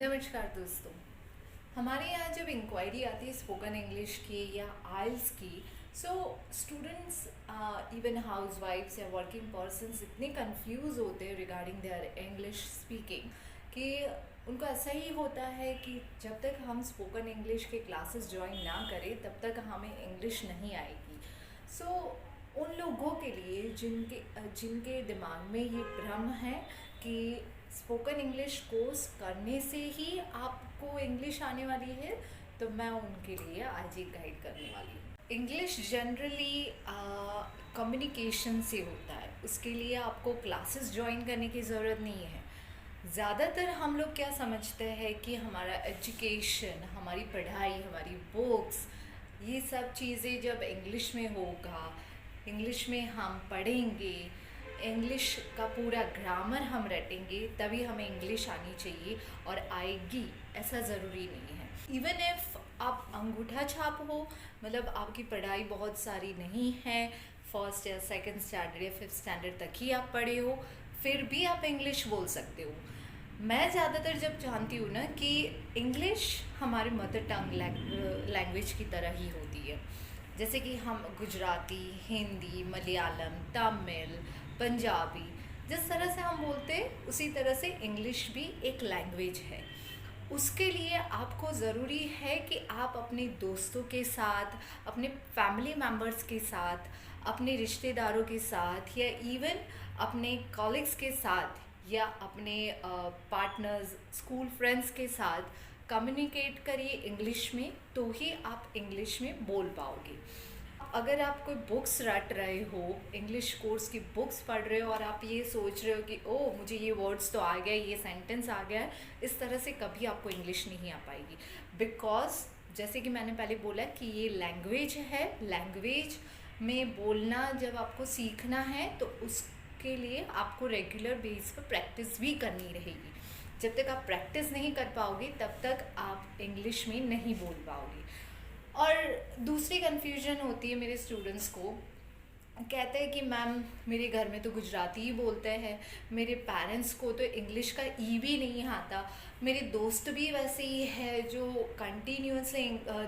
नमस्कार दोस्तों। हमारे यहाँ जब इंक्वायरी आती है स्पोकन इंग्लिश की या आइल्स की, सो स्टूडेंट्स इवन हाउस वाइफ्स या वर्किंग पर्सनस इतने कंफ्यूज होते हैं रिगार्डिंग देयर इंग्लिश स्पीकिंग कि उनको ऐसा ही होता है कि जब तक हम स्पोकन इंग्लिश के क्लासेस ज्वाइन ना करें तब तक हमें इंग्लिश नहीं आएगी। सो उन लोगों के लिए जिनके दिमाग में ये भ्रम है कि स्पोकन इंग्लिश कोर्स करने से ही आपको इंग्लिश आने वाली है, तो मैं उनके लिए आज एक गाइड करने वाली हूँ। इंग्लिश जनरली कम्युनिकेशन से होता है, उसके लिए आपको क्लासेस ज्वाइन करने की ज़रूरत नहीं है। ज़्यादातर हम लोग क्या समझते हैं कि हमारा एजुकेशन, हमारी पढ़ाई, हमारी बुक्स, ये सब चीज़ें जब इंग्लिश में होगा, इंग्लिश में हम पढ़ेंगे, इंग्लिश का पूरा ग्रामर हम रटेंगे, तभी हमें इंग्लिश आनी चाहिए और आएगी, ऐसा ज़रूरी नहीं है। इवन इफ़ आप अंगूठा छाप हो, मतलब आपकी पढ़ाई बहुत सारी नहीं है, फर्स्ट या सेकंड स्टैंडर्ड या फिफ्थ स्टैंडर्ड तक ही आप पढ़े हो, फिर भी आप इंग्लिश बोल सकते हो। मैं ज़्यादातर जब जानती हूँ ना कि इंग्लिश हमारे मदर टंग लैंग्वेज की तरह ही होती है, जैसे कि हम गुजराती, हिंदी, मलयालम, तमिल, पंजाबी, जिस तरह से हम बोलते हैं उसी तरह से इंग्लिश भी एक लैंग्वेज है। उसके लिए आपको ज़रूरी है कि आप अपने दोस्तों के साथ, अपने फैमिली मेम्बर्स के साथ, अपने रिश्तेदारों के साथ या इवन अपने कॉलिग्स के साथ या अपने पार्टनर्स, स्कूल फ्रेंड्स के साथ कम्युनिकेट करिए इंग्लिश में, तो ही आप इंग्लिश में बोल पाओगे। अगर आप कोई बुक्स रट रहे हो, इंग्लिश कोर्स की बुक्स पढ़ रहे हो और आप ये सोच रहे हो कि ओह मुझे ये वर्ड्स तो आ गया, ये सेंटेंस आ गया है, इस तरह से कभी आपको इंग्लिश नहीं आ पाएगी। बिकॉज जैसे कि मैंने पहले बोला कि ये लैंग्वेज है, लैंग्वेज में बोलना जब आपको सीखना है तो उसके लिए आपको रेगुलर बेस पर प्रैक्टिस भी करनी रहेगी। जब तक आप प्रैक्टिस नहीं कर पाओगे तब तक आप इंग्लिश में नहीं बोल पाओगे। और दूसरी कन्फ्यूजन होती है मेरे स्टूडेंट्स को, कहते हैं कि मैम मेरे घर में तो गुजराती ही बोलते हैं, मेरे पेरेंट्स को तो इंग्लिश का ई भी नहीं आता, मेरे दोस्त भी वैसे ही है जो continuously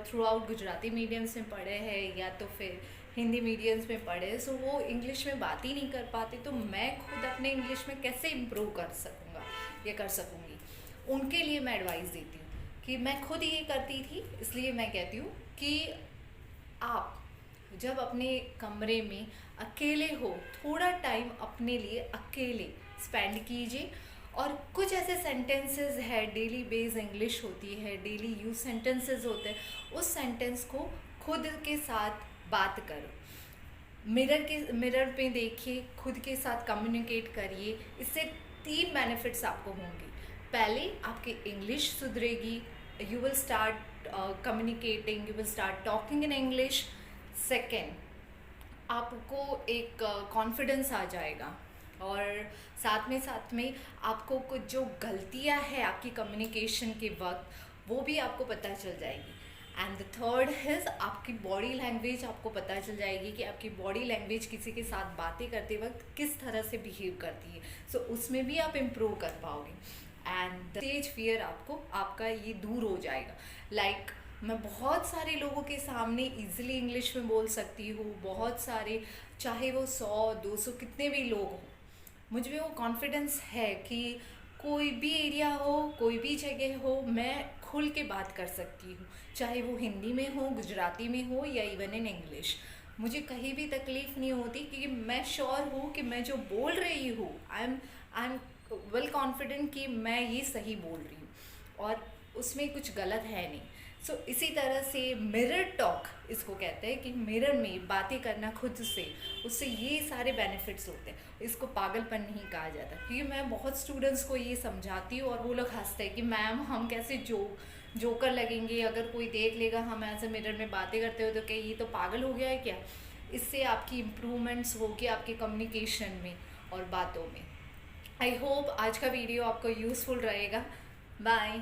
through out Gujarati mediums में पढ़े हैं या तो फिर हिंदी मीडियम्स में पढ़े, सो वो इंग्लिश में बात ही नहीं कर पाते, तो मैं खुद अपने इंग्लिश में कैसे इम्प्रूव कर सकूँगा या कर सकूँगी। उनके लिए मैं एडवाइस देती हूँ कि मैं खुद ये करती थी, इसलिए मैं कहती हूँ कि आप जब अपने कमरे में अकेले हो, थोड़ा टाइम अपने लिए अकेले स्पेंड कीजिए और कुछ ऐसे सेंटेंसेस है, डेली बेस इंग्लिश होती है, डेली यूज सेंटेंसेस होते हैं, उस सेंटेंस को खुद के साथ बात करो, मिरर पे देखिए, खुद के साथ कम्युनिकेट करिए। इससे 3 बेनिफिट्स आपको होंगे। पहले आपकी इंग्लिश सुधरेगी, you will start communicating, you will start talking in English. Second, आपको एक कॉन्फिडेंस आ जाएगा और साथ में आपको कुछ जो गलतियां हैं आपकी कम्युनिकेशन के वक्त वो भी आपको पता चल जाएगी। एंड द थर्ड इज़ आपकी बॉडी लैंग्वेज आपको पता चल जाएगी कि आपकी बॉडी लैंग्वेज किसी के साथ बातें करते वक्त किस तरह से बिहेव करती है, सो उसमें भी आप इम्प्रूव कर पाओगे एंड स्टेज फियर आपका ये दूर हो जाएगा। लाइक मैं बहुत सारे लोगों के सामने इजीली इंग्लिश में बोल सकती हूँ, बहुत सारे, चाहे वो 100-200 कितने भी लोग हों, मुझ में वो कॉन्फिडेंस है कि कोई भी एरिया हो, कोई भी जगह हो, मैं खुल के बात कर सकती हूँ, चाहे वो हिंदी में हो, गुजराती में हो या इवन इन इंग्लिश। मुझे कहीं भी तकलीफ़ नहीं होती क्योंकि मैं श्योर हूँ कि मैं जो बोल रही हूँ, आई एम वेल कॉन्फिडेंट कि मैं ये सही बोल रही हूँ और उसमें कुछ गलत है नहीं। सो इसी तरह से मिरर टॉक इसको कहते हैं कि मिरर में बातें करना खुद से, उससे ये सारे बेनिफिट्स होते हैं। इसको पागलपन नहीं कहा जाता, क्योंकि मैं बहुत स्टूडेंट्स को ये समझाती हूँ और वो लोग हंसते हैं कि मैम हम कैसे जोकर लगेंगे, अगर कोई देख लेगा हम ऐसे मिरर में बातें करते हो तो क्या ये तो पागल हो गया है क्या। इससे आपकी इम्प्रूवमेंट्स होगी आपके कम्युनिकेशन में और बातों में। आई होप आज का वीडियो आपको यूज़फुल रहेगा। बाय।